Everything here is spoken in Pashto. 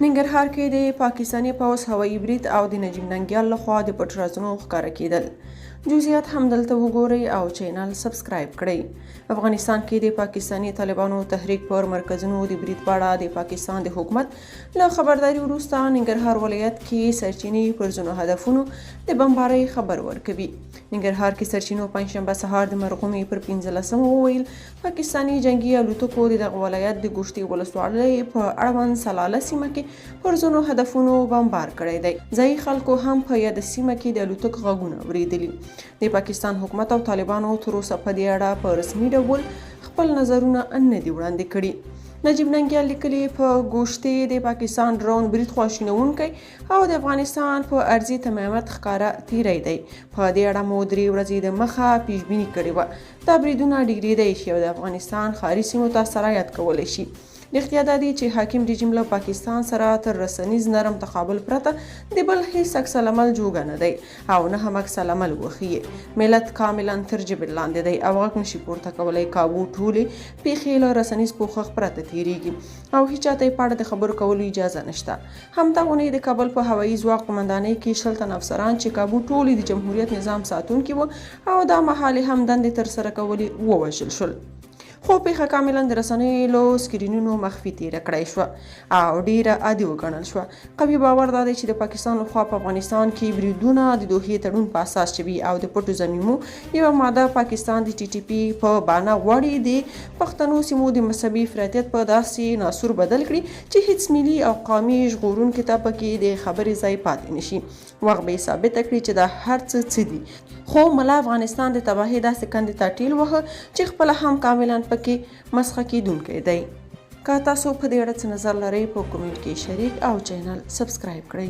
ننګرهار کې د پاکستاني پوځ هوایي برید او د نجیب ننګیال لخوا د پټ رازونو ښکاره کېدل. جزئیات همدلته وګورئ او چینل سبسکرایب کړئ. افغانستان کې د پاکستاني طالبانو تحریک پر مرکزونو د برید په اړه د پاکستان د حکومت له خبرداري وروسته ننګرهار ولایت کې سرچینې پر ځینو هدفونو د بمبارۍ خبر ورکوي. ننګرهار کې سرچینو پنجشنبه سهار د مرغومي پر 15 وویل پاکستاني جنگي الوتکو د دغه ولایت د ګوشتي ولسوالۍ په اړوند سلاله سیمه کې پر ځینو هدفونو بمبار کړی دی. ځایي خلکو هم په یاده سیمه کې د الوتکو غږونه اوریدلي. د پاکستان حکومت او طالبانو تر اوسه په دې اړه په رسمي ډول خپل نظرونه نه دي وړاندې کړي. نجیب ننګیال لیکلي په ګوشتې د پاکستان ډرون برید خواشینونکی او د افغانستان په ارضي تمامیت ښکاره تیری دی. په دې اړه مو 3 ورځې د مخه پیشبیني کړې وه. دا بریدونه ډیریدای شي او د افغانستان ښاري سیمو ته سرایت کولی شي. رښتیا دا دی چې حاکم رژیم له پاکستان سره تر رسنیز نرم تقابل پرته د بل هیڅ عکس العمل جوګه نه دی او نه هم عکس العمل وښیي. ملت کاملا تر جبر لاندې دی او غږ نشي پورته کولی. کابو ټولې پیښې له رسنیز پوښښ پرته تیریږي او هیچ چاته یې په اړه د خبرو کولو اجازه نشته. همدغه اونۍ د کابل په هوایي ځواک قومندانۍ کې 60 تن افسران چې کابو ټولې د جمهوریت نظام ساتونکي وو او دا مهال هم دندې ترسره کولې ووژل شول. خو پیښه کاملا د رسنیو له سکرینونو مخفي تیره کړای شوه او ډیره عادي وګڼل شوه. قوي باور دا دی چې د پاکستان لخوا په افغانستان کې بریدونه د دوحې تړون په اساس شوي او د پټو زمینو یوه ماده پاکستان د TTP په بانه غواړي د پښتنو سیمو د مذهبي افراطیت په داسې ناسور بدل کړي چې هیڅ ملي او قومي ژغورونکي ته پکې د خبرې ځای پاتې نشي. وخت به یې ثابته کړي چې دا هر څه دي. خو ملا افغانستان د تباهۍ داسې کندې ته ټیل وهه چې خپله هم کاملا پکې مسخه کیدونکی دی. که تاسو په دې اړه څه نظر لرئ په کومنټ کې شریک او چینل سبسکرایب کړئ.